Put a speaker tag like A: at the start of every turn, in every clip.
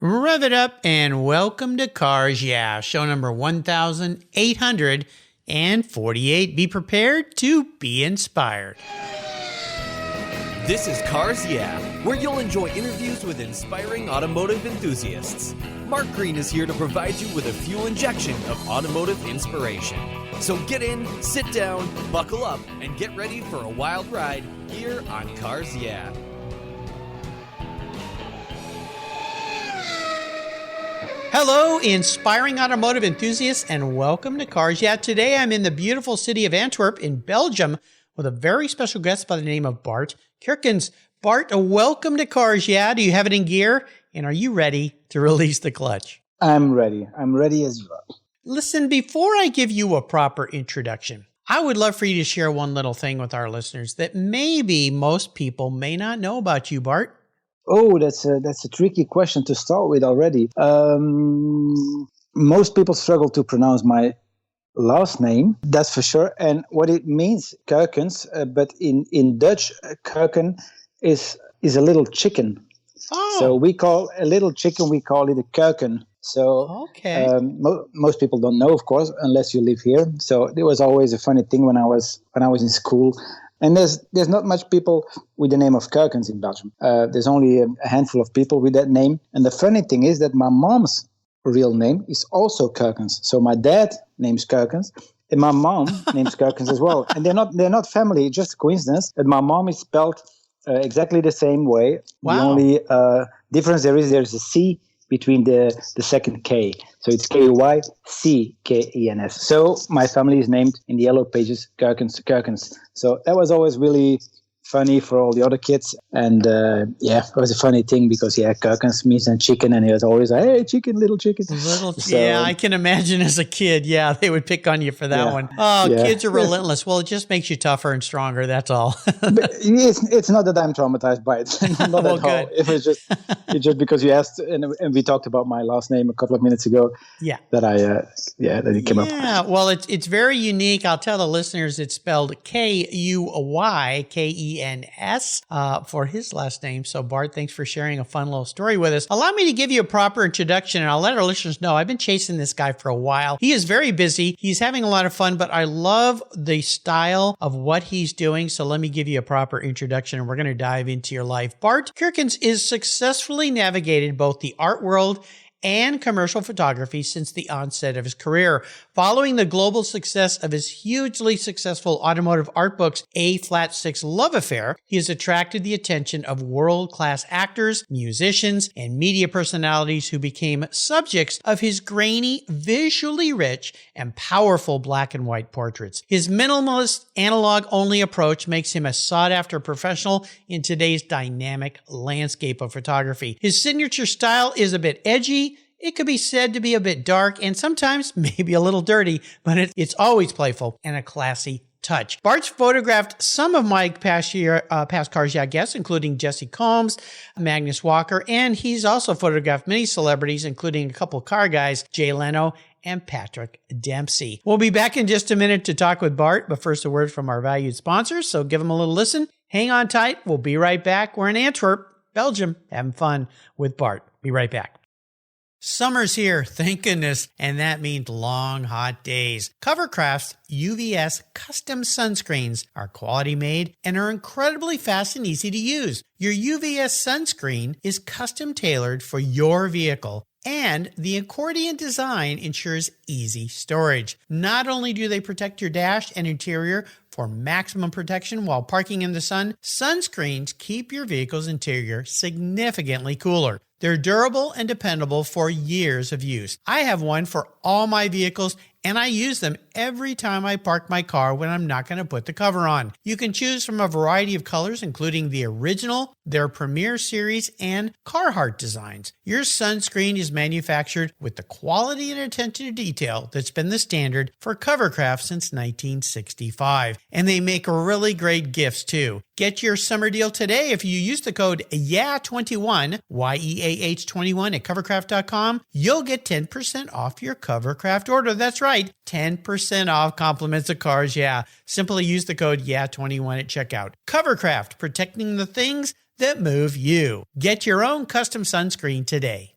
A: Rev it up and welcome to Cars Yeah, show number 1848. Be prepared to be inspired.
B: This is Cars Yeah, where you'll enjoy interviews with inspiring automotive enthusiasts. Mark Green is here to provide you with a fuel injection of automotive inspiration. So get in, sit down, buckle up, and get ready for a wild ride here on Cars Yeah.
A: Hello, inspiring automotive enthusiasts, and welcome to Cars Yeah. Today I'm in the beautiful city of Antwerp in Belgium with a very special guest by the name of Bart Kuykens. Bart, welcome to Cars Yeah. Do you have it in gear? And are you ready to release the clutch?
C: I'm ready. I'm ready as you are.
A: Listen, before I give you a proper introduction, I would love for you to share one little thing with our listeners that maybe most people may not know about you, Bart.
C: Oh, that's a tricky question to start with already. Most people struggle to pronounce my last name, that's for sure. And what it means, Kuykens, but in Dutch, kuiken is a little chicken.
A: Oh.
C: So we call a little chicken, we call it a kuiken. So
A: okay.
C: Most people don't know, of course, unless you live here. So it was always a funny thing when I was in school. And there's not much people with the name of Kuykens in Belgium. There's only a handful of people with that name. And the funny thing is that my mom's real name is also Kuykens. So my dad name's Kuykens, and my mom name's Kuykens as well. And they're not family. It's just a coincidence that my mom is spelled exactly the same way.
A: Wow.
C: The only difference there's a C between the second K. So it's Kuykens. So my family is named in the yellow pages Kuykens. So that was always really funny for all the other kids. And it was a funny thing because Kuykens means chicken, and he was always like, hey, chicken, little chicken.
A: Yeah, I can imagine as a kid, they would pick on you for that one. Oh, kids are relentless. Well, it just makes you tougher and stronger, that's all.
C: But it's not that I'm traumatized by it. Not at all. It's just because you asked, and we talked about my last name a couple of minutes ago.
A: Yeah.
C: That it came up.
A: Yeah, well, it's very unique. I'll tell the listeners it's spelled Kuykens for his last name. So Bart, thanks for sharing a fun little story with us. Allow me to give you a proper introduction, and I'll let our listeners know I've been chasing this guy for a while. He is very busy. He's having a lot of fun, but I love the style of what he's doing. So let me give you a proper introduction, and we're going to dive into your life. Bart Kuykens is successfully navigated both the art world and commercial photography since the onset of his career. Following the global success of his hugely successful automotive art books, A Flat6 Love Affair, he has attracted the attention of world-class actors, musicians, and media personalities who became subjects of his grainy, visually rich, and powerful black and white portraits. His minimalist, analog-only approach makes him a sought-after professional in today's dynamic landscape of photography. His signature style is a bit edgy. It could be said to be a bit dark and sometimes maybe a little dirty, but it's always playful and a classy touch. Bart's photographed some of my past Cars Yeah guests, including Jesse Combs, Magnus Walker, and he's also photographed many celebrities, including a couple car guys, Jay Leno and Patrick Dempsey. We'll be back in just a minute to talk with Bart, but first a word from our valued sponsors, so give them a little listen. Hang on tight. We'll be right back. We're in Antwerp, Belgium, having fun with Bart. Be right back. Summer's here, thank goodness, and that means long, hot days. Covercraft's UVS custom sunscreens are quality made and are incredibly fast and easy to use. Your UVS sunscreen is custom tailored for your vehicle, and the accordion design ensures easy storage. Not only do they protect your dash and interior for maximum protection while parking in the sun, sunscreens keep your vehicle's interior significantly cooler. They're durable and dependable for years of use. I have one for all my vehicles, and I use them every time I park my car when I'm not going to put the cover on. You can choose from a variety of colors, including the original, their Premier Series, and Carhartt designs. Your sunscreen is manufactured with the quality and attention to detail that's been the standard for Covercraft since 1965. And they make really great gifts, too. Get your summer deal today if you use the code YEAH21, YEAH21 at covercraft.com. You'll get 10% off your Covercraft order. That's right, 10% off compliments of Cars Yeah. Simply use the code YEAH21 at checkout. Covercraft, protecting the things that move you. Get your own custom sunscreen today.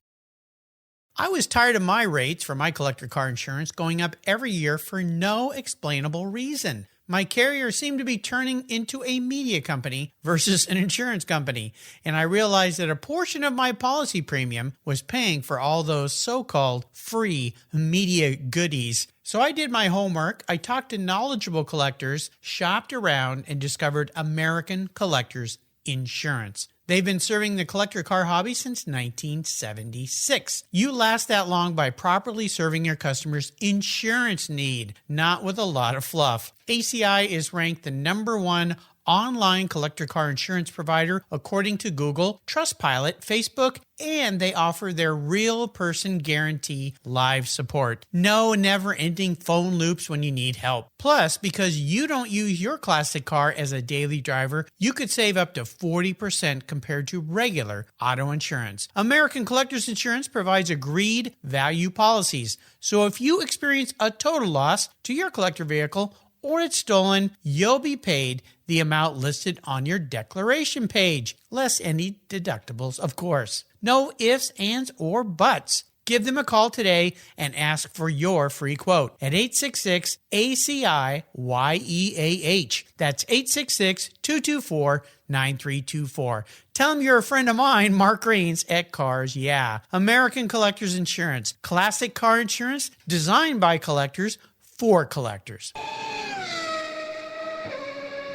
A: I was tired of my rates for my collector car insurance going up every year for no explainable reason. My carrier seemed to be turning into a media company versus an insurance company, and I realized that a portion of my policy premium was paying for all those so-called free media goodies. So I did my homework, I talked to knowledgeable collectors, shopped around, and discovered American Collectors Insurance. They've been serving the collector car hobby since 1976. You last that long by properly serving your customers' insurance need, not with a lot of fluff. ACI is ranked the #1 online collector car insurance provider according to Google, Trustpilot, Facebook, and they offer their real person guarantee live support. No never-ending phone loops when you need help. Plus, because you don't use your classic car as a daily driver, you could save up to 40% compared to regular auto insurance. American Collectors Insurance provides agreed value policies. So if you experience a total loss to your collector vehicle or it's stolen, you'll be paid the amount listed on your declaration page, less any deductibles, of course. No ifs, ands, or buts. Give them a call today and ask for your free quote at 866-ACI-YEAH. That's 866-224-9324. Tell them you're a friend of mine, Mark Greens, at Cars Yeah. American Collectors Insurance. Classic car insurance designed by collectors for collectors.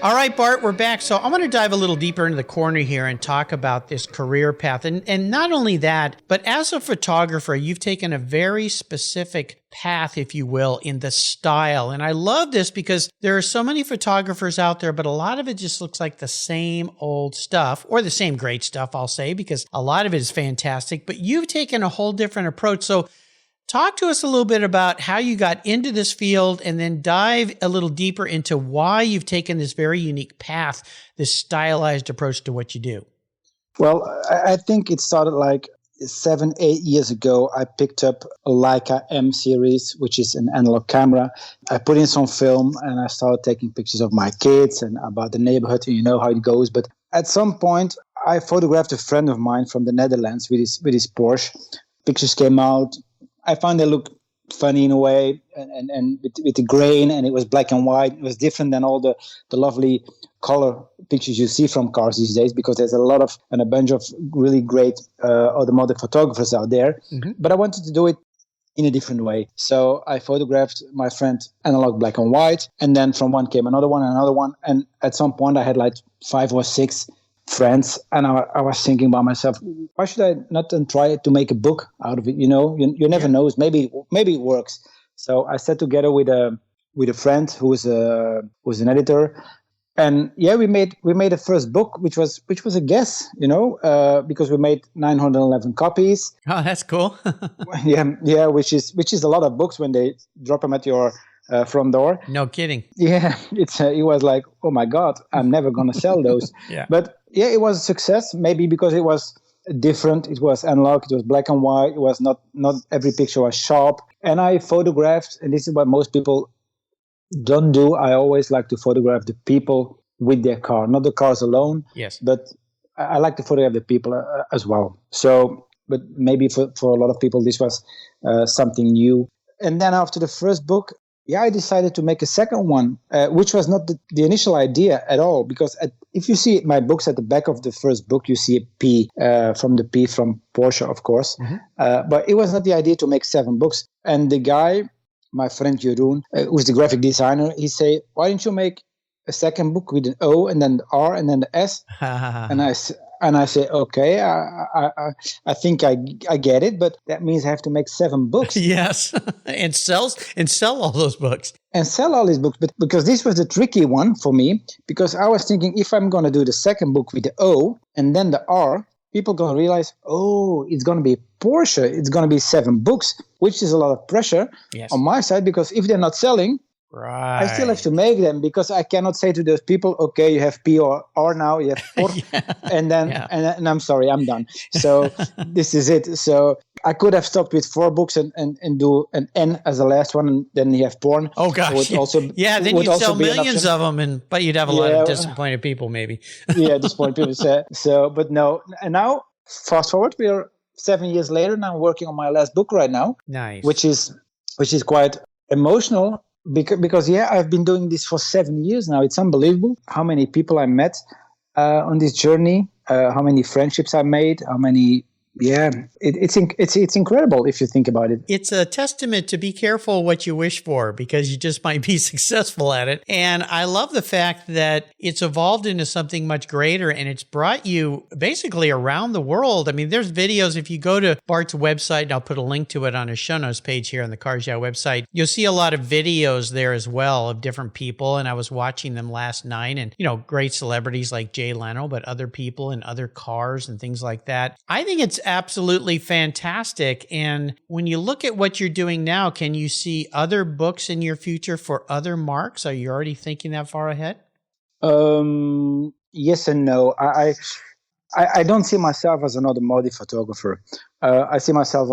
A: All right, Bart, we're back. So I want to dive a little deeper into the corner here and talk about this career path. And not only that, but as a photographer, you've taken a very specific path, if you will, in the style. And I love this because there are so many photographers out there, but a lot of it just looks like the same old stuff, or the same great stuff, I'll say, because a lot of it is fantastic. But you've taken a whole different approach. So talk to us a little bit about how you got into this field and then dive a little deeper into why you've taken this very unique path, this stylized approach to what you do.
C: Well, I think it started like 7-8 years ago. I picked up a Leica M series, which is an analog camera. I put in some film and I started taking pictures of my kids and about the neighborhood, and you know how it goes. But at some point, I photographed a friend of mine from the Netherlands with his Porsche. Pictures came out. I found they looked funny in a way, and with the grain, and it was black and white. It was different than all the lovely color pictures you see from cars these days, because there's a lot of and a bunch of really great automotive photographers out there. Mm-hmm. But I wanted to do it in a different way. So I photographed my friend analog black and white, and then from one came another one and another one. And at some point I had like 5 or 6 friends, and I was thinking by myself, why should I not try to make a book out of it? You know, you never know. Maybe it works. So I sat together with a friend who was an editor, and we made a first book, which was a guess, because we made 911 copies.
A: Oh, that's cool.
C: yeah, which is a lot of books when they drop them at your front door.
A: No kidding.
C: Yeah, it was like, oh my God, I'm never gonna sell those.
A: Yeah.
C: But yeah, it was a success. Maybe because it was different. It was analog. It was black and white. It was not every picture was sharp. And I photographed, and this is what most people don't do. I always like to photograph the people with their car, not the cars alone.
A: Yes.
C: But I like to photograph the people as well. So, but maybe for a lot of people, this was something new. And then after the first book, I decided to make a second one, which was not the initial idea at all. Because if you see my books at the back of the first book, you see a P from Porsche, of course. Mm-hmm. But it was not the idea to make 7 books. And the guy, my friend Jeroen, who's the graphic designer, he said, why don't you make a second book with an O and then the R and then the S? And I say, okay, I think I get it, but that means I have to make 7 books.
A: Yes, and sell all those books.
C: And sell all these books. But because this was the tricky one for me, because I was thinking, if I'm going to do the second book with the O and then the R, people are going to realize, oh, it's going to be Porsche. It's going to be 7 books, which is a lot of pressure on my side, because if they're not selling,
A: right,
C: I still have to make them, because I cannot say to those people, okay, you have P or R now, you have Porsche, and then and I'm sorry, I'm done. So this is it. So I could have stopped with 4 books and do an N as the last one, and then you have porn.
A: Oh gosh, then you'd sell millions of them, but you'd have a lot of disappointed people, maybe.
C: Disappointed people. So, but no. And now, fast forward, we are 7 years later, and I'm working on my last book right now.
A: Nice.
C: Which is quite emotional because I've been doing this for 7 years now. It's unbelievable how many people I met on this journey, how many friendships I made, how many. Yeah, it's incredible if you think about it.
A: It's a testament to be careful what you wish for, because you just might be successful at it. And I love the fact that it's evolved into something much greater, and it's brought you basically around the world. I mean, there's videos. If you go to Bart's website, and I'll put a link to it on his show notes page here on the Cars Yeah website, you'll see a lot of videos there as well of different people. And I was watching them last night, and, great celebrities like Jay Leno, but other people and other cars and things like that. I think it's absolutely fantastic. And when you look at what you're doing now, can you see other books in your future for other marques? Are you already thinking that far ahead?
C: Yes and no. I don't see myself as an automotive photographer. I see myself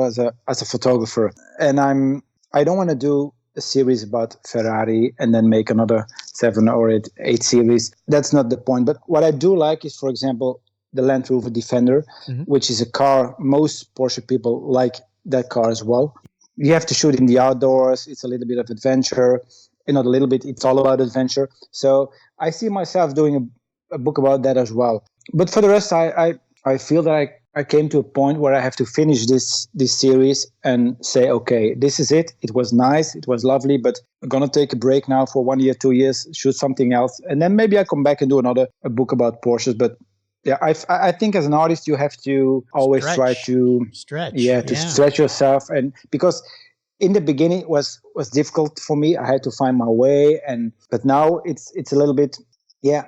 C: as a photographer, and I don't want to do a series about Ferrari and then make another 7 or 8 series. That's not the point. But what I do like is, for example, the Land Rover Defender, which is a car. Most Porsche people like that car as well. You have to shoot in the outdoors. It's a little bit of adventure. Not a little bit. It's all about adventure. So I see myself doing a book about that as well. But for the rest, I feel that I came to a point where I have to finish this series and say, okay, this is it. It was nice. It was lovely, but I'm going to take a break now for 1 year, 2 years, shoot something else. And then maybe I come back and do a book about Porsches. But yeah, I think as an artist, you have to always try to stretch yourself. And because in the beginning it was difficult for me, I had to find my way. But now it's a little bit,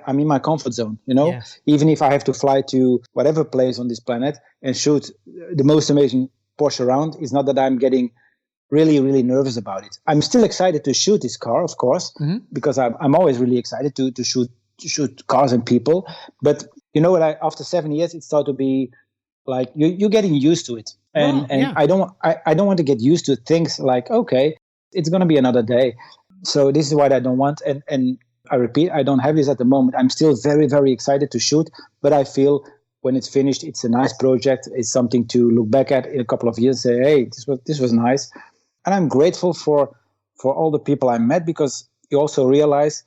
C: I'm in my comfort zone, Yes. Even if I have to fly to whatever place on this planet and shoot the most amazing Porsche around, it's not that I'm getting really, really nervous about it. I'm still excited to shoot this car, of course, because I'm always really excited to shoot cars and people. But you know what? After 7 years, it started to be like you're getting used to it, and I don't want to get used to things like, okay, it's going to be another day. So this is what I don't want. And I repeat, I don't have this at the moment. I'm still very, very excited to shoot, but I feel when it's finished, it's a nice project. It's something to look back at in a couple of years. Say, hey, this was nice, and I'm grateful for all the people I met, because you also realize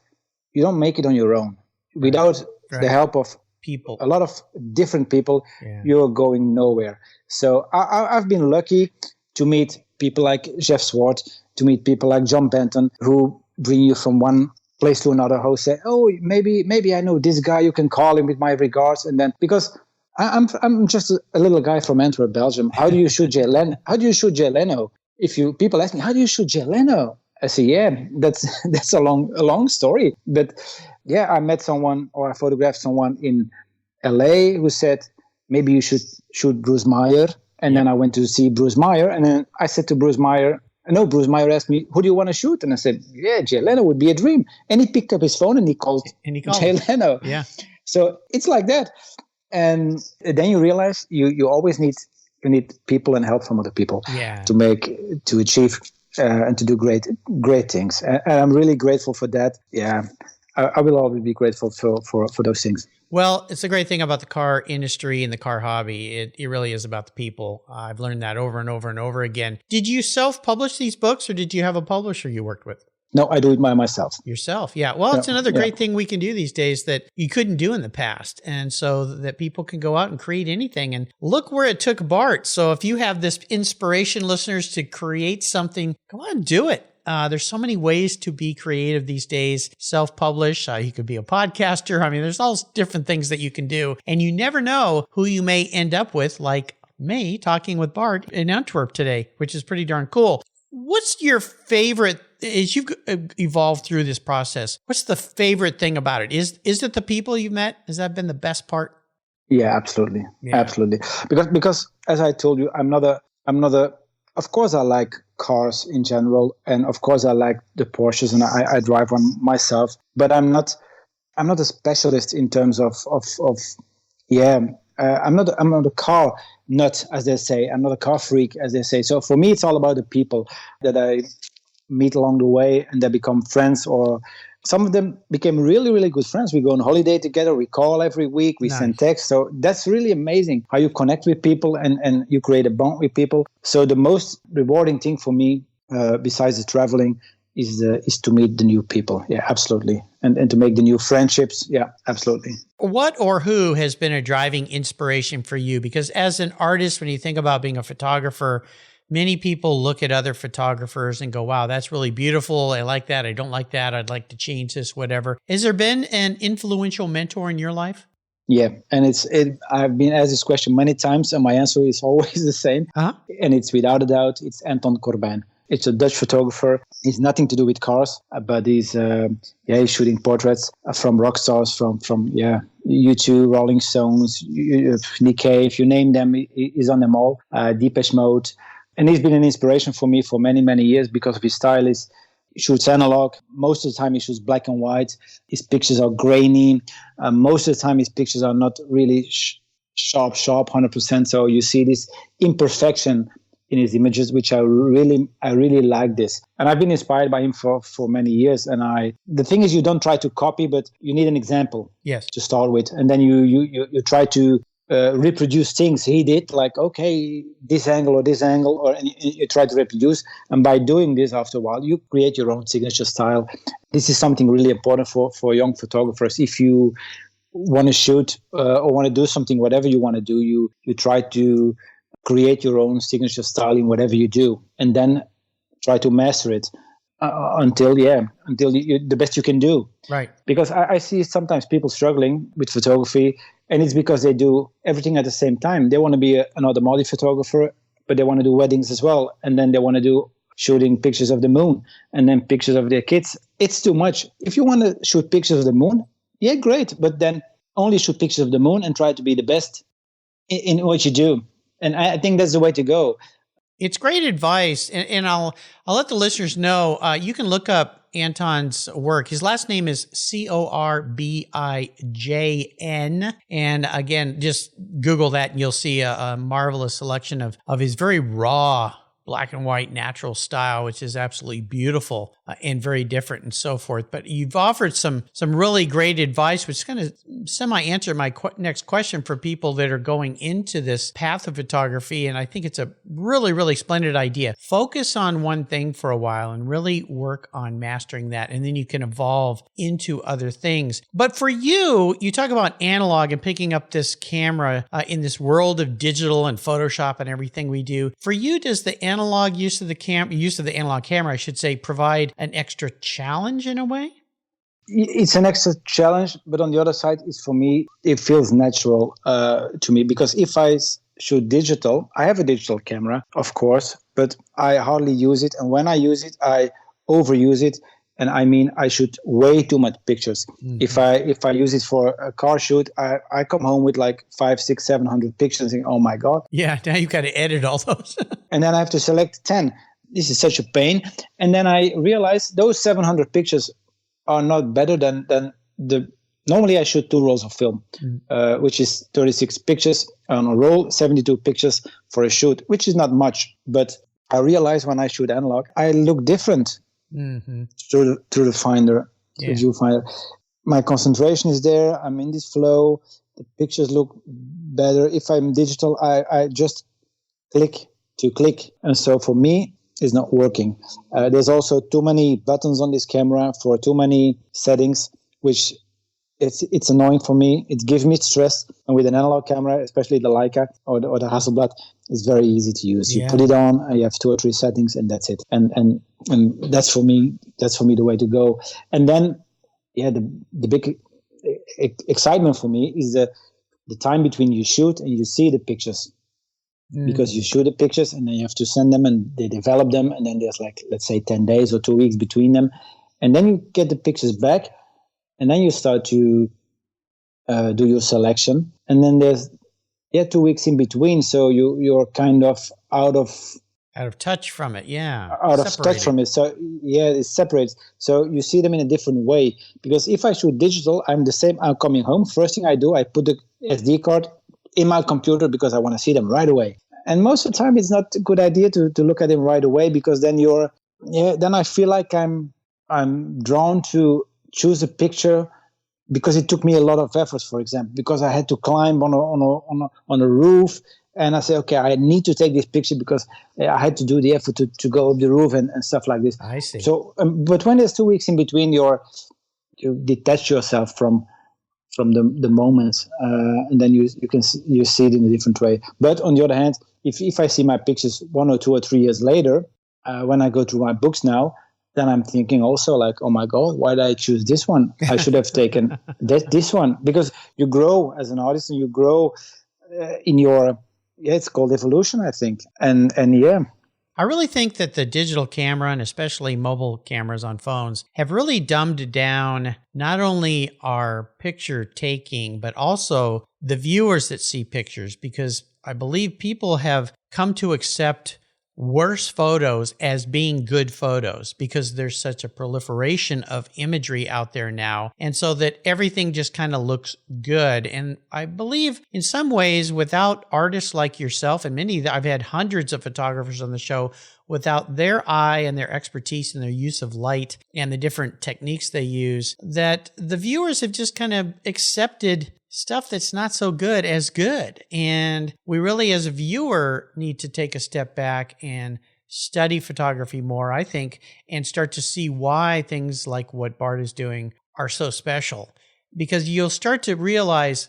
C: you don't make it on your own without the help of people, a lot of different people. You're going nowhere. So I've been lucky to meet people like Jeff Swart, to meet people like John Benton, who bring you from one place to another, who say, oh, maybe I know this guy, you can call him with my regards. And then, because I'm just a little guy from Antwerp, Belgium. How do you shoot Jay Leno? How do you shoot Jay Leno? People ask me, how do you shoot Jay Leno? I say, that's a long story. But I met someone, or I photographed someone in LA who said, maybe you should shoot Bruce Meyer. And then I went to see Bruce Meyer. And then I said to Bruce Meyer, Bruce Meyer asked me, who do you want to shoot? And I said, Jay Leno would be a dream. And he picked up his phone and he called Jay Leno. Yeah. So it's like that. And then you realize you always need people and help from other people to achieve and to do great things. And I'm really grateful for that. Yeah. I will always be grateful for those things.
A: Well, it's a great thing about the car industry and the car hobby. It really is about the people. I've learned that over and over and over again. Did you self-publish these books, or did you have a publisher you worked with?
C: No, I do it by myself.
A: Yourself, yeah. Well, it's another great thing we can do these days that you couldn't do in the past. And so that people can go out and create anything. And look where it took Bart. So if you have this inspiration, listeners, to create something, go on, do it. There's so many ways to be creative these days. Self-publish. You could be a podcaster. I mean, there's all different things that you can do. And you never know who you may end up with, like me talking with Bart in Antwerp today, which is pretty darn cool. What's your favorite, as you've evolved through this process, what's the favorite thing about it? Is it the people you've met? Has that been the best part?
C: Yeah, absolutely. Yeah. Absolutely. Because as I told you, I'm not a, of course I like cars in general. And of course I like the Porsches, and I drive one myself, but I'm not a specialist in terms of I'm not a car nut, as they say. I'm not a car freak, as they say. So for me, it's all about the people that I meet along the way and that become friends, or some of them became really, really good friends. We go on holiday together. We call every week. We send texts. So that's really amazing how you connect with people and you create a bond with people. So the most rewarding thing for me, besides the traveling, is to meet the new people. Yeah, absolutely. And to make the new friendships. Yeah, absolutely.
A: What or who has been a driving inspiration for you? Because as an artist, when you think about being a photographer, many people look at other photographers and go, wow, that's really beautiful. I like that. I don't like that. I'd like to change this, whatever. Has there been an influential mentor in your life?
C: Yeah. And I've been asked this question many times and my answer is always the same.
A: Uh-huh.
C: And it's without a doubt, it's Anton Corbijn. It's a Dutch photographer. He's nothing to do with cars, but he's shooting portraits from rock stars, from U2, Rolling Stones, Nick Cave, you name them, he's on them all. Depeche Mode. And he's been an inspiration for me for many, many years because of his style. He shoots analog. Most of the time he shoots black and white. His pictures are grainy. Most of the time his pictures are not really sharp, 100%. So you see this imperfection in his images, which I really like this. And I've been inspired by him for many years. And the thing is, you don't try to copy, but you need an example to start with. And then you try to reproduce things he did, like, okay, this angle, and you try to reproduce. And by doing this, after a while, you create your own signature style. This is something really important for young photographers. If you want to shoot or want to do something, whatever you want to do, you try to create your own signature style in whatever you do, and then try to master it until the best you can do.
A: Right.
C: Because I see sometimes people struggling with photography, and it's because they do everything at the same time. They want to be an automotive photographer, but they want to do weddings as well, and then they want to do shooting pictures of the moon, and then pictures of their kids. It's too much. If you want to shoot pictures of the moon, yeah, great, but then only shoot pictures of the moon and try to be the best in what you do. And I think that's the way to go.
A: It's great advice. And I'll let the listeners know, you can look up Anton's work. His last name is Corbijn. And again, just Google that and you'll see a marvelous selection of his very raw black and white natural style, which is absolutely beautiful and very different and so forth. But you've offered some really great advice, which is going to semi-answer my next question for people that are going into this path of photography. And I think it's a really, really splendid idea. Focus on one thing for a while and really work on mastering that. And then you can evolve into other things. But for you, you talk about analog and picking up this camera in this world of digital and Photoshop and everything we do. For you, does the analog use of the analog camera, I should say, provide an extra challenge in a way?
C: It's an extra challenge, but on the other side, for me, it feels natural to me, because if I shoot digital, I have a digital camera, of course, but I hardly use it. And when I use it, I overuse it. And I mean, I shoot way too much pictures. Mm-hmm. If I use it for a car shoot, I come home with like 500, 600, 700 pictures and think, oh my God.
A: Yeah, now you've got to edit all those.
C: And then I have to select 10. This is such a pain. And then I realized those 700 pictures are not better than normally I shoot 2 rolls of film, which is 36 pictures on a roll, 72 pictures for a shoot, which is not much. But I realized when I shoot analog, I look different through the finder, the viewfinder. My concentration is there. I'm in this flow. The pictures look better. If I'm digital, I just click to click. And so for me, it's not working. There's also too many buttons on this camera for too many settings, which it's annoying for me. It gives me stress. And with an analog camera, especially the Leica or the Hasselblad, it's very easy to use. You put it on, and you have 2 or 3 settings, and that's it. And that's for me the way to go. And then, the big excitement for me is the time between you shoot and you see the pictures. Because you shoot the pictures and then you have to send them and they develop them, and then there's like, let's say 10 days or 2 weeks between them, and then you get the pictures back, and then you start to do your selection, and then there's 2 weeks in between, so you're kind of out of
A: touch from it.
C: Out of touch from it. So it separates. So you see them in a different way. Because if I shoot digital, I'm the same. I'm coming home. First thing I do, I put the SD card in my computer because I want to see them right away. And most of the time, it's not a good idea to look at them right away, because then then I feel like I'm drawn to choose a picture because it took me a lot of effort, for example, because I had to climb on a roof. And I say, okay, I need to take this picture because I had to do the effort to go up the roof and stuff like this.
A: I see.
C: So, but when there's 2 weeks in between, you detach yourself from the moments, and then you see it in a different way. But on the other hand, if I see my pictures 1 or 2 or 3 years later, when I go through my books now, then I'm thinking also like, oh my God, why did I choose this one? I should have taken this one, because you grow as an artist and you grow in your, it's called evolution, I think. And yeah.
A: I really think that the digital camera, and especially mobile cameras on phones, have really dumbed down not only our picture taking, but also the viewers that see pictures, because I believe people have come to accept worse photos as being good photos because there's such a proliferation of imagery out there now. And so that everything just kind of looks good. And I believe in some ways, without artists like yourself and I've had hundreds of photographers on the show, without their eye and their expertise and their use of light and the different techniques they use, that the viewers have just kind of accepted stuff that's not so good as good. And we really, as a viewer, need to take a step back and study photography more, I think, and start to see why things like what Bart is doing are so special. Because you'll start to realize,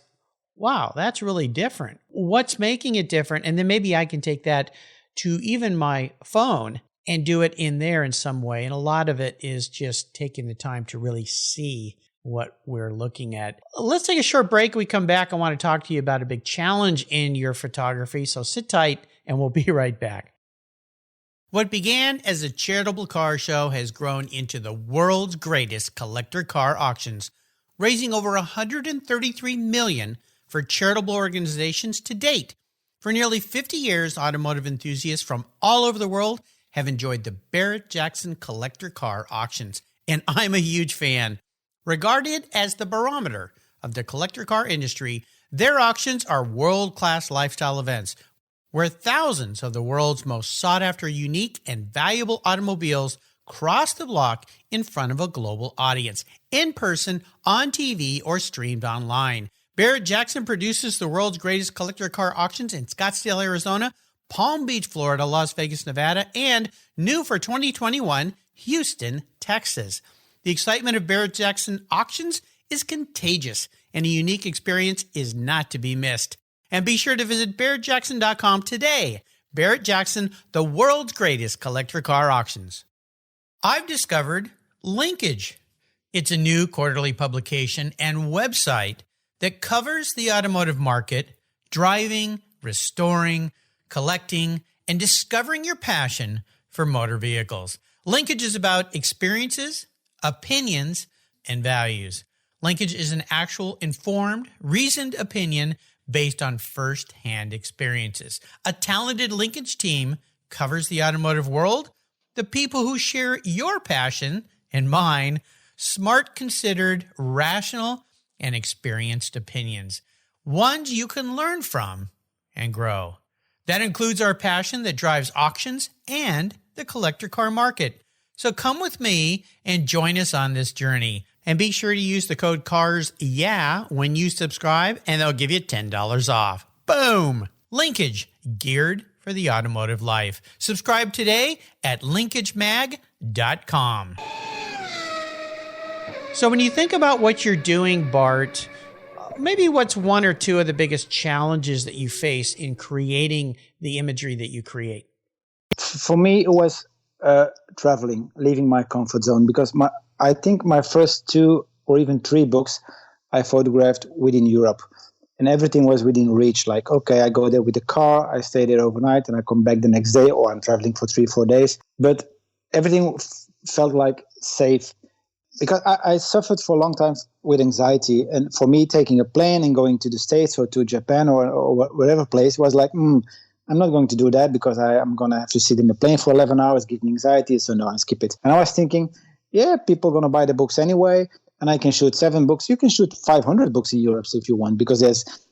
A: wow, that's really different. What's making it different? And then maybe I can take that to even my phone and do it in there in some way. And a lot of it is just taking the time to really see what we're looking at. Let's take a short break. When we come back, I want to talk to you about a big challenge in your photography. So sit tight and we'll be right back. What began as a charitable car show has grown into the world's greatest collector car auctions, raising over $133 million for charitable organizations to date. For nearly 50 years, automotive enthusiasts from all over the world have enjoyed the Barrett-Jackson collector car auctions, and I'm a huge fan. Regarded as the barometer of the collector car industry, their auctions are world-class lifestyle events where thousands of the world's most sought-after, unique, and valuable automobiles cross the block in front of a global audience, in person, on TV, or streamed online. Barrett-Jackson produces the world's greatest collector car auctions in Scottsdale, Arizona, Palm Beach, Florida, Las Vegas, Nevada, and new for 2021, Houston, Texas. The excitement of Barrett-Jackson auctions is contagious, and a unique experience is not to be missed. And be sure to visit barrettjackson.com today. Barrett-Jackson, the world's greatest collector car auctions. I've discovered Linkage. It's a new quarterly publication and website that covers the automotive market, driving, restoring, collecting, and discovering your passion for motor vehicles. Linkage is about experiences, opinions, and values. Linkage is an actual informed, reasoned opinion based on first-hand experiences. A talented Linkage team covers the automotive world, the people who share your passion and mine, smart, considered, rational, and experienced opinions, ones you can learn from and grow. That includes our passion that drives auctions and the collector car market. So come with me and join us on this journey. And be sure to use the code CARSYEAH when you subscribe, and they'll give you $10 off. Boom! Linkage, geared for the automotive life. Subscribe today at linkagemag.com. So when you think about what you're doing, Bart, maybe what's one or two of the biggest challenges that you face in creating the imagery that you create?
C: For me, it was traveling, leaving my comfort zone, because I think my first 2 or even 3 books I photographed within Europe, and everything was within reach. Like, okay, I go there with the car, I stay there overnight, and I come back the next day, or I'm traveling for 3-4 days. But everything felt like safe, because I suffered for a long time with anxiety. And for me, taking a plane and going to the States or to Japan or whatever place was like, I'm not going to do that because I'm going to have to sit in the plane for 11 hours, give me anxiety. So no, I skip it. And I was thinking, yeah, people are going to buy the books anyway, and I can shoot 7 books. You can shoot 500 books in Europe if you want, because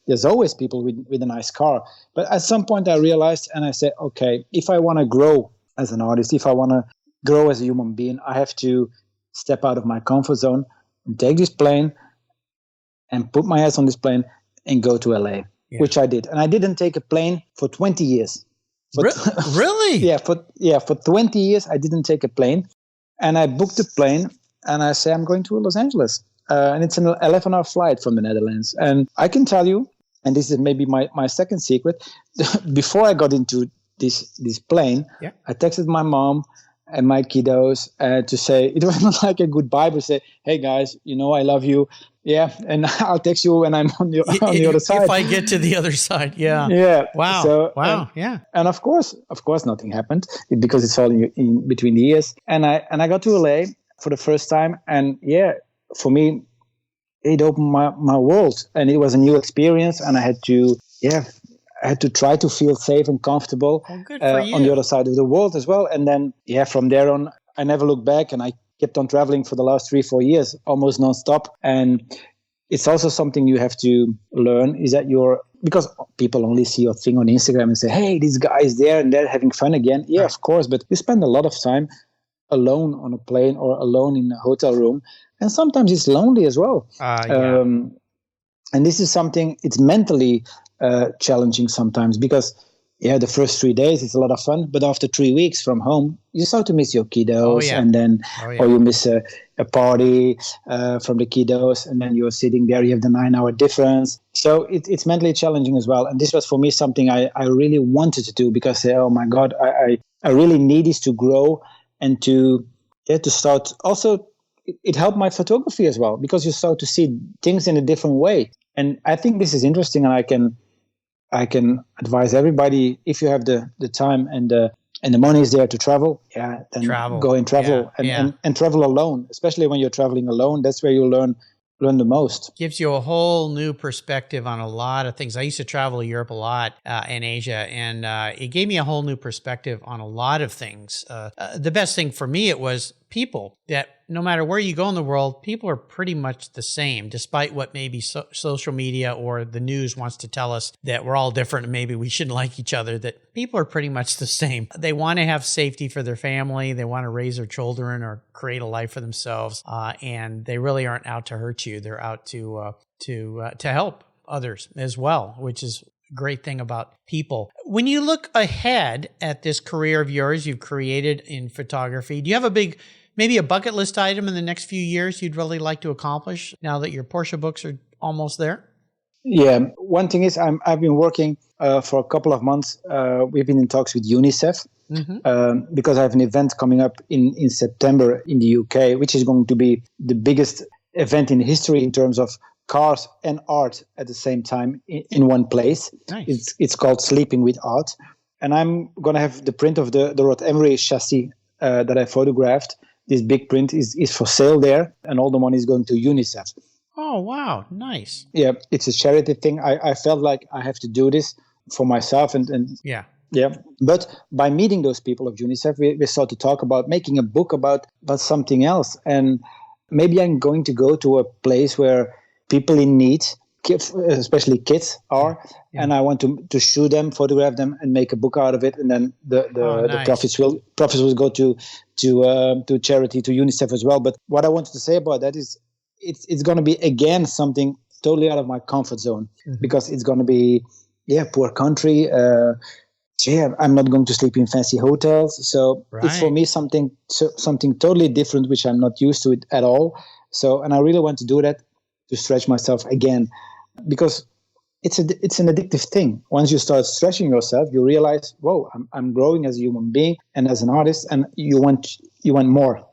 C: there's always people with a nice car. But at some point I realized, and I said, okay, if I want to grow as an artist, if I want to grow as a human being, I have to step out of my comfort zone. take this plane and put my ass on this plane and go to LA, which I did. And I didn't take a plane for 20 years.
A: Really?
C: For 20 years, I didn't take a plane. And I booked a plane and I say, I'm going to Los Angeles. And it's an 11-hour flight from the Netherlands. And I can tell you, and this is maybe my second secret, before I got into this plane, I texted my mom and my kiddos to say, it wasn't like a goodbye, but say, hey guys, I love you. Yeah, and I'll text you when I'm on the other side.
A: If I get to the other side, yeah.
C: Yeah.
A: Wow.
C: So,
A: yeah.
C: And of course, nothing happened because it's all in between the years. And I got to LA for the first time, and for me, it opened my world, and it was a new experience, and I had to try to feel safe and comfortable
A: on
C: the other side of the world as well. And then, from there on, I never looked back, and I kept on traveling for the last 3-4 years, almost nonstop. And it's also something you have to learn is that because people only see your thing on Instagram and say, hey, this guy is there and they're having fun again. Yeah, of course. But you spend a lot of time alone on a plane or alone in a hotel room. And sometimes it's lonely as well. And this is something, it's mentally challenging sometimes because the first 3 days it's a lot of fun, but after 3 weeks from home, you start to miss your kiddos, and then or you miss a party from the kiddos, and then you're sitting there, you have the 9-hour difference. So it's mentally challenging as well. And this was for me something I really wanted to do because oh my God, I really need this to grow and to start. Also, it helped my photography as well because you start to see things in a different way. And I think this is interesting, and I can advise everybody, if you have the time and the money is there to travel, then go and travel and travel alone, especially when you're traveling alone. That's where you learn the most.
A: Gives you a whole new perspective on a lot of things. I used to travel to Europe a lot and Asia, and it gave me a whole new perspective on a lot of things. The best thing for me, it was people, that no matter where you go in the world, people are pretty much the same, despite what maybe social media or the news wants to tell us that we're all different and maybe we shouldn't like each other, that people are pretty much the same. They want to have safety for their family. They want to raise their children or create a life for themselves. And they really aren't out to hurt you. They're out to help others as well, which is a great thing about people. When you look ahead at this career of yours you've created in photography, do you have maybe a bucket list item in the next few years you'd really like to accomplish now that your Porsche books are almost there?
C: Yeah. One thing is I've been working for a couple of months. We've been in talks with UNICEF because I have an event coming up in September in the UK, which is going to be the biggest event in history in terms of cars and art at the same time in one place.
A: Nice.
C: It's called Sleeping with Art. And I'm going to have the print of the Rod Emery chassis that I photographed. This big print is for sale there, and all the money is going to UNICEF.
A: Oh, wow. Nice.
C: Yeah, it's a charity thing. I felt like I have to do this for myself. And
A: yeah.
C: But by meeting those people of UNICEF, we started to talk about making a book about something else. And maybe I'm going to go to a place where people in need, especially kids, are, and I want to shoot them, photograph them, and make a book out of it. And then the profits will go to charity, to UNICEF as well. But what I wanted to say about that is it's going to be again something totally out of my comfort zone because it's going to be poor country. I'm not going to sleep in fancy hotels, so it's for me something totally different, which I'm not used to it at all. So, and I really want to do that, to stretch myself again, because it's an addictive thing. Once you start stretching yourself, you realize, whoa, I'm growing as a human being and as an artist, and you want more,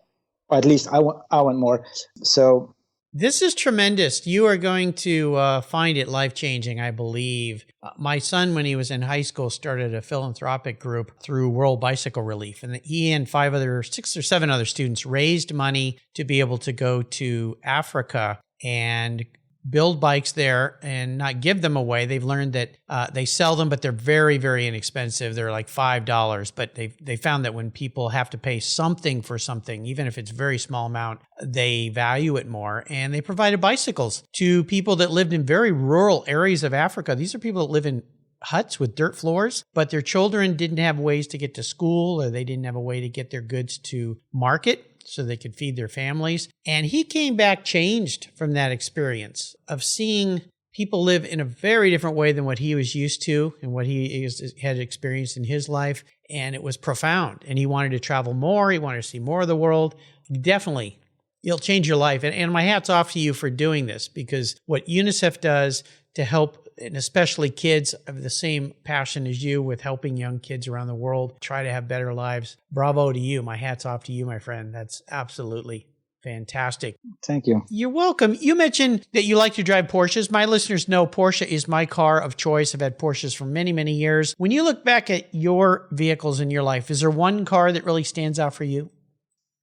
C: or at least I want more. So
A: this is tremendous. You are going to find it life-changing, I believe. My son, when he was in high school, started a philanthropic group through World Bicycle Relief. And he and 6 or 7 other students raised money to be able to go to Africa and build bikes there and not give them away. They've learned that they sell them, but they're very, very inexpensive. They're like $5. But they found that when people have to pay something for something, even if it's a very small amount, they value it more. And they provided bicycles to people that lived in very rural areas of Africa. These are people that live in huts with dirt floors, but their children didn't have ways to get to school, or they didn't have a way to get their goods to market so they could feed their families. And he came back changed from that experience of seeing people live in a very different way than what he was used to and what he had experienced in his life. And it was profound. And he wanted to travel more. He wanted to see more of the world. Definitely, it'll change your life. And my hat's off to you for doing this, because what UNICEF does to help, and especially kids of the same passion as you with helping young kids around the world try to have better lives. Bravo to you. My hat's off to you, my friend. That's absolutely fantastic.
C: Thank you.
A: You're welcome. You mentioned that you like to drive Porsches. My listeners know Porsche is my car of choice. I've had Porsches for many, many years. When you look back at your vehicles in your life, is there one car that really stands out for you?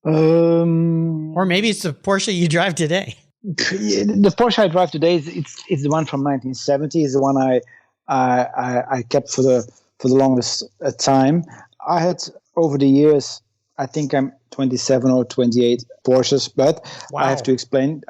A: Or maybe it's the Porsche you drive today.
C: The Porsche I drive today is the one from 1970. Is the one I kept for the longest time. I had over the years, I think I'm 27 or 28 Porsches, but
A: wow.
C: I have to explain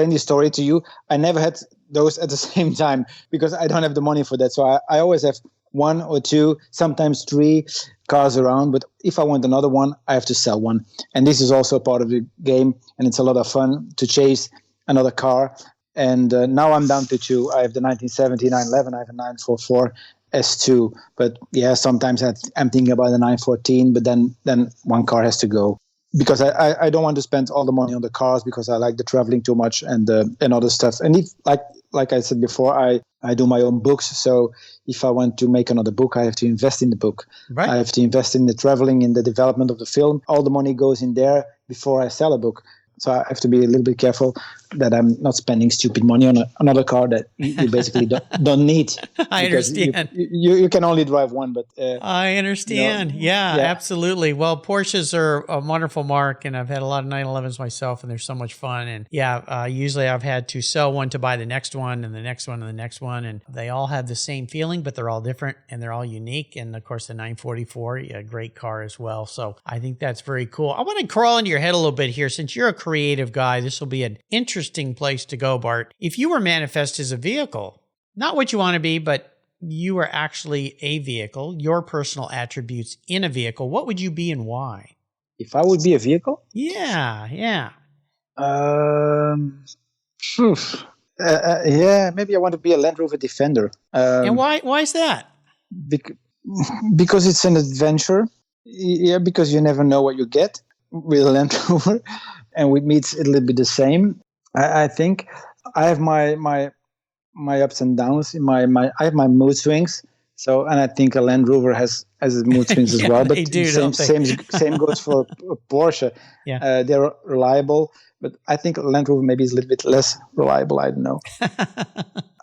C: this story to you. I never had those at the same time because I don't have the money for that. So I always have one or two, sometimes three cars around. But if I want another one, I have to sell one. And this is also part of the game. And it's a lot of fun to chase another car. And now I'm down to two. I have the 1970 911. I have a 944 S2. But yeah, sometimes I'm thinking about the 914, but then one car has to go. Because I don't want to spend all the money on the cars because I like the traveling too much and other stuff. And if like I said before, I do my own books. So if I want to make another book, I have to invest in the book.
A: Right.
C: I have to invest in the traveling, in the development of the film. All the money goes in there before I sell a book. So I have to be a little bit careful that I'm not spending stupid money on another car that you basically don't need.
A: I understand.
C: You can only drive one, but
A: I understand. Yeah, absolutely. Well, Porsches are a wonderful mark, and I've had a lot of 911s myself, and they're so much fun. And usually I've had to sell one to buy the next one, and the next one, and the next one, and they all have the same feeling, but they're all different and they're all unique. And of course, the 944, a great car as well. So I think that's very cool. I want to crawl into your head a little bit here, since you're a creative guy. This will be an interesting place to go, Bart. If you were manifest as a vehicle, not what you want to be, but you are actually a vehicle, your personal attributes in a vehicle, what would you be and why?
C: If I would be a vehicle?
A: Yeah.
C: Maybe I want to be a Land Rover Defender.
A: And why is that?
C: Because it's an adventure. Yeah, because you never know what you get with a Land Rover. And with me, it's a little bit the same. I think I have my ups and downs. I have my mood swings. So, and I think a Land Rover has mood swings as well. But
A: they do,
C: same goes for a Porsche.
A: Yeah.
C: They're reliable, but I think a Land Rover maybe is a little bit less reliable. I don't know.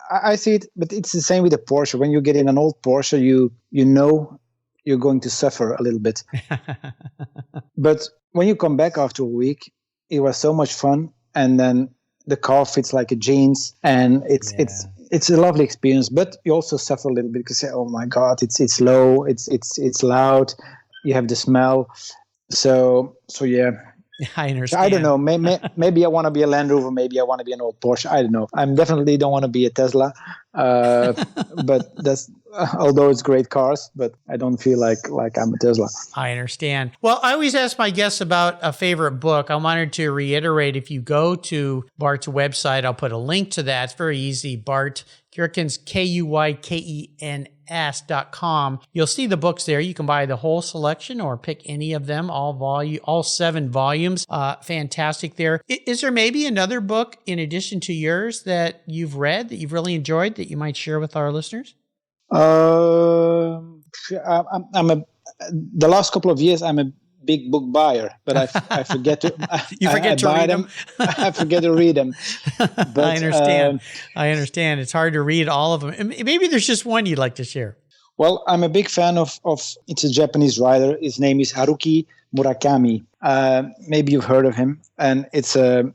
C: I see it, but it's the same with a Porsche. When you get in an old Porsche, you know you're going to suffer a little bit. But when you come back after a week, it was so much fun, and then the car fits like a jeans, and it's a lovely experience. But you also suffer a little bit because oh my God, it's low, it's loud, you have the smell. So yeah.
A: I understand.
C: I don't know. Maybe I want to be a Land Rover. Maybe I want to be an old Porsche. I don't know. I definitely don't want to be a Tesla. But that's although it's great cars, but I don't feel like I'm a Tesla.
A: I understand. Well, I always ask my guests about a favorite book. I wanted to reiterate, if you go to Bart's website, I'll put a link to that. It's very easy. Bart Kuykens, KUYKENS.com. You'll see the books there. You can buy the whole selection or pick any of them, all 7 volumes. Fantastic there. Is there maybe another book in addition to yours that you've read that you've really enjoyed that you might share with our listeners?
C: The last couple of years, I'm a big book buyer, but I forget to.
A: You forget to read them.
C: I forget to read them. But,
A: I understand. It's hard to read all of them. And maybe there's just one you'd like to share.
C: Well, I'm a big fan of. It's a Japanese writer. His name is Haruki Murakami. Maybe you've heard of him, and it's a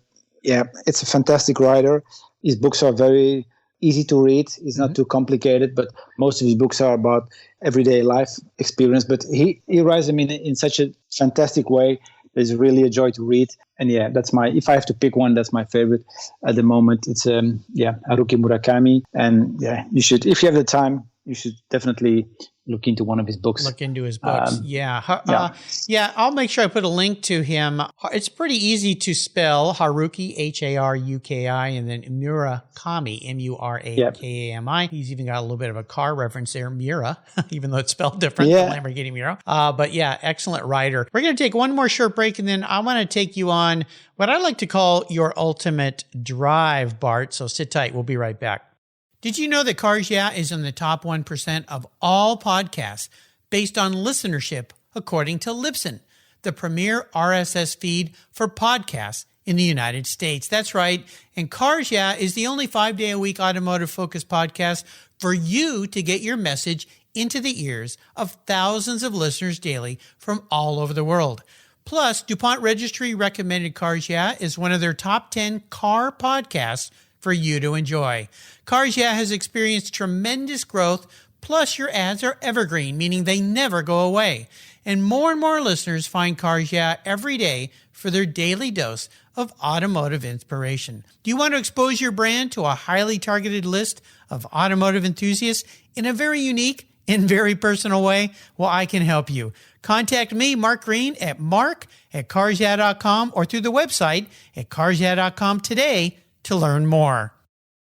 C: fantastic writer. His books are very easy to read. It's not too complicated, but most of his books are about everyday life experience. But he writes them in such a fantastic way. It's really a joy to read. And if I have to pick one, that's my favorite at the moment. It's Haruki Murakami. And you should, if you have the time, you should definitely look into one of his books.
A: Look into his books.
C: Yeah.
A: I'll make sure I put a link to him. It's pretty easy to spell Haruki, Haruki, and then Murakami, Murakami. He's even got a little bit of a car reference there, Mura, even though it's spelled different than Lamborghini Mura. But yeah, excellent writer. We're going to take one more short break, and then I want to take you on what I like to call your ultimate drive, Bart. So sit tight. We'll be right back. Did you know that Cars Yeah is in the top 1% of all podcasts based on listenership, according to Libsyn, the premier RSS feed for podcasts in the United States? That's right. And Cars Yeah is the only 5-day-a-week automotive-focused podcast for you to get your message into the ears of thousands of listeners daily from all over the world. Plus, DuPont Registry recommended Cars Yeah is one of their top 10 car podcasts for you to enjoy. Cars Yeah has experienced tremendous growth, plus your ads are evergreen, meaning they never go away. And more listeners find Cars Yeah every day for their daily dose of automotive inspiration. Do you want to expose your brand to a highly targeted list of automotive enthusiasts in a very unique and very personal way? Well, I can help you. Contact me, Mark Green, at mark@carsyeah.com or through the website at carsyeah.com today to learn more.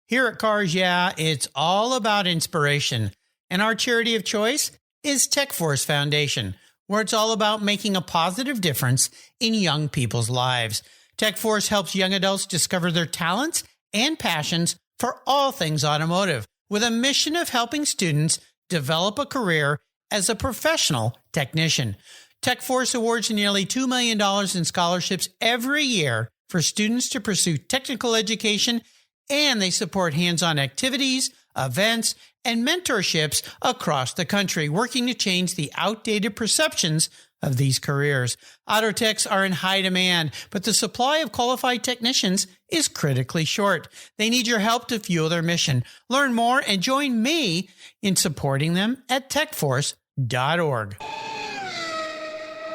A: Here at Cars Yeah, it's all about inspiration. And our charity of choice is TechForce Foundation, where it's all about making a positive difference in young people's lives. TechForce helps young adults discover their talents and passions for all things automotive, with a mission of helping students develop a career as a professional technician. TechForce awards nearly $2 million in scholarships every year for students to pursue technical education, and they support hands-on activities, events, and mentorships across the country, working to change the outdated perceptions of these careers. Auto techs are in high demand, but the supply of qualified technicians is critically short. They need your help to fuel their mission. Learn more and join me in supporting them at techforce.org.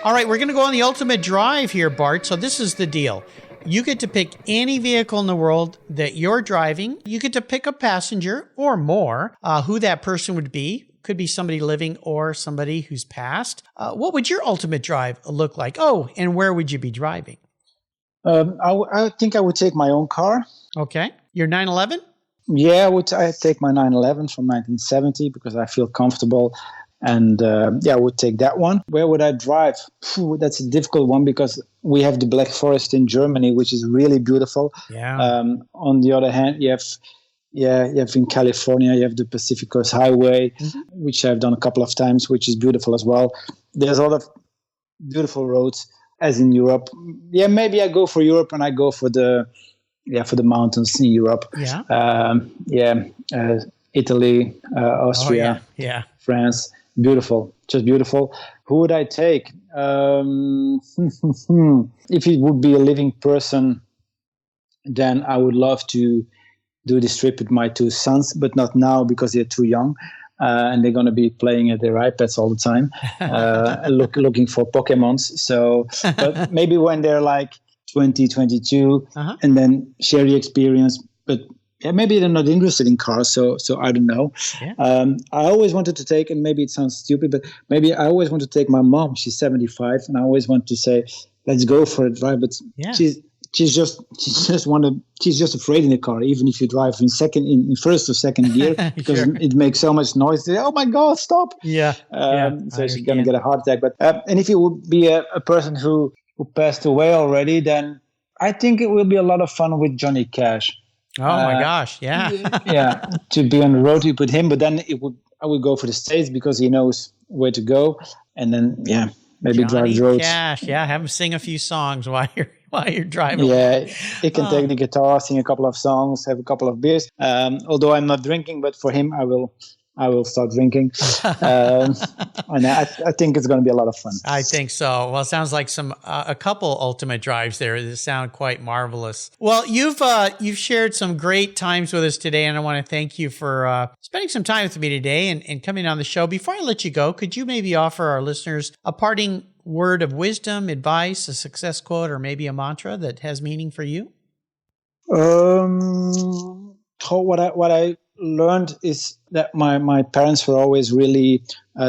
A: All right, we're going to go on the ultimate drive here, Bart. So this is the deal. You get to pick any vehicle in the world that you're driving. You get to pick a passenger or more, who that person would be. Could be somebody living or somebody who's passed. What would your ultimate drive look like? Oh, and where would you be driving?
C: I think I would take my own car.
A: Okay. Your 911?
C: Yeah, I take my 911 from 1970 because I feel comfortable. And I would take that one. Where would I drive? That's a difficult one because we have the Black Forest in Germany, which is really beautiful.
A: Yeah.
C: On the other hand, you have in California, you have the Pacific Coast Highway, which I've done a couple of times, which is beautiful as well. There's a lot of beautiful roads, as in Europe. Yeah, maybe I go for Europe and I go for the mountains in Europe.
A: Yeah.
C: Italy, Austria, France. Beautiful, just beautiful. Who would I take? If it would be a living person, then I would love to do this trip with my two sons, but not now because they're too young. And they're going to be playing at their iPads all the time, looking for Pokemons. So, but maybe when they're like 20, 22, and then share the experience. But yeah, maybe they're not interested in cars, so I don't know. Yeah. I always wanted to take, and maybe it sounds stupid, but maybe I always want to take my mom. She's 75, and I always want to say, "Let's go for a drive." But she's just afraid in the car, even if you drive in first or second gear, because it makes so much noise. Oh my God, stop! So she's gonna get a heart attack. But and if it would be a person who passed away already, then I think it will be a lot of fun with Johnny Cash.
A: Oh my gosh, yeah.
C: To be on the road with him, but then I would go for the States because he knows where to go, and then maybe
A: Johnny
C: drive the roads.
A: Cash, have him sing a few songs while you're driving.
C: Yeah, he can take the guitar, sing a couple of songs, have a couple of beers. Although I'm not drinking, but for him, I will start drinking. And I think it's going to be a lot of fun.
A: I think so. Well, it sounds like a couple ultimate drives there that sound quite marvelous. Well, you've shared some great times with us today, and I want to thank you for spending some time with me today and coming on the show. Before I let you go, could you maybe offer our listeners a parting word of wisdom, advice, a success quote, or maybe a mantra that has meaning for you?
C: What I learned is that my parents were always really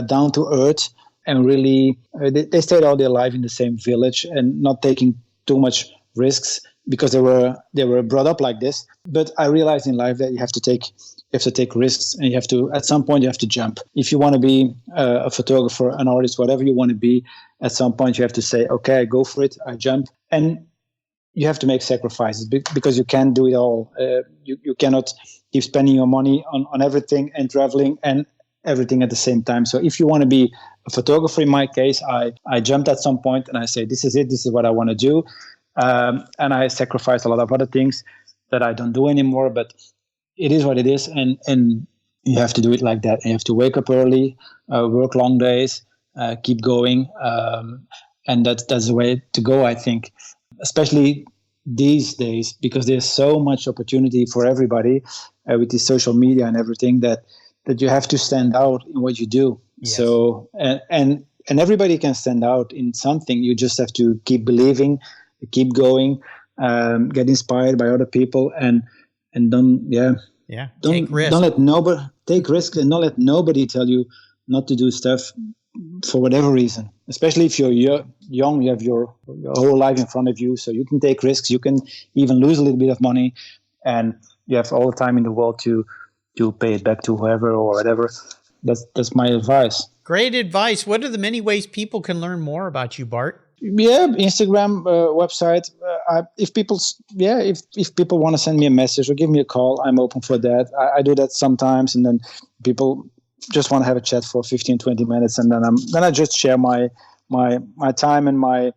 C: down to earth, and really they stayed all their life in the same village and not taking too much risks because they were brought up like this. But I realized in life that you have to take risks, and at some point you have to jump. If you want to be a photographer, an artist, whatever you want to be, at some point you have to say, okay, I go for it, I jump. And you have to make sacrifices because you can't do it all. You cannot keep spending your money on everything and traveling and everything at the same time. So if you want to be a photographer, in my case, I jumped at some point and I say, this is it, this is what I want to do. And I sacrificed a lot of other things that I don't do anymore, but it is what it is. And you have to do it like that. And you have to wake up early, work long days, keep going. And that's the way to go, I think, especially these days, because there's so much opportunity for everybody with the social media and everything that you have to stand out in what you do. Yes. So, and everybody can stand out in something. You just have to keep believing, keep going, get inspired by other people, and don't
A: take risks.
C: Take risks, and don't let nobody tell you not to do stuff for whatever reason. Especially if you're young, you have your whole life in front of you, so you can take risks. You can even lose a little bit of money, and you have all the time in the world to pay it back to whoever or whatever. That's my advice.
A: Great advice. What are the many ways people can learn more about you, Bart?
C: Yeah, Instagram, website. If people want to send me a message or give me a call, I'm open for that. I do that sometimes, and then people just want to have a chat for 15, 20 minutes, and then I just share my time and my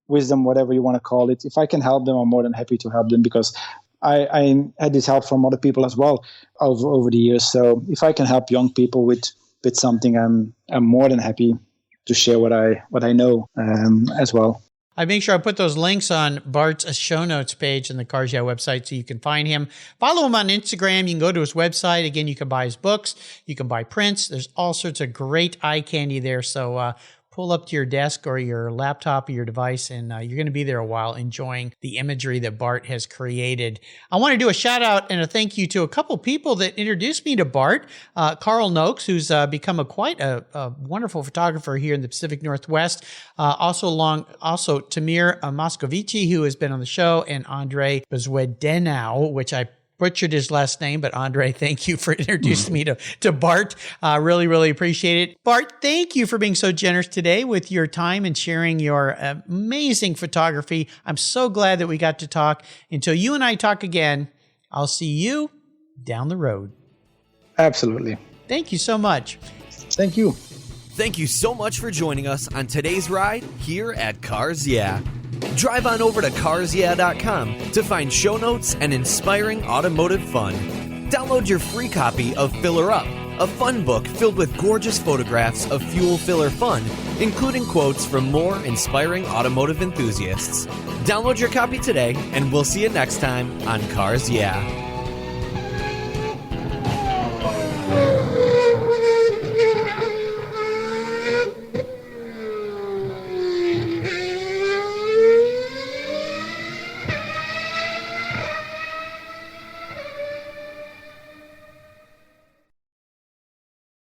C: wisdom, whatever you want to call it. If I can help them, I'm more than happy to help them, because I had this help from other people as well over the years. So if I can help young people with something, I'm more than happy to share what I know as well.
A: I make sure I put those links on Bart's show notes page on the Cars Yeah website so you can find him. Follow him on Instagram. You can go to his website. Again, you can buy his books. You can buy prints. There's all sorts of great eye candy there. So pull up to your desk or your laptop or your device, and you're going to be there a while enjoying the imagery that Bart has created. I want to do a shout out and a thank you to a couple people that introduced me to Bart. Carl Noakes, who's become quite a wonderful photographer here in the Pacific Northwest. Also Tamir Moscovici, who has been on the show, and Andre Bezwedenau, which I butchered his last name, but Andre, thank you for introducing me to Bart. Really, really appreciate it. Bart, thank you for being so generous today with your time and sharing your amazing photography. I'm so glad that we got to talk. Until you and I talk again, I'll see you down the road.
C: Absolutely.
A: Thank you so much.
C: Thank you.
B: Thank you so much for joining us on today's ride here at Cars Yeah. Drive on over to carsyeah.com to find show notes and inspiring automotive fun. Download your free copy of Filler Up, a fun book filled with gorgeous photographs of fuel filler fun, including quotes from more inspiring automotive enthusiasts. Download your copy today, and we'll see you next time on Cars Yeah.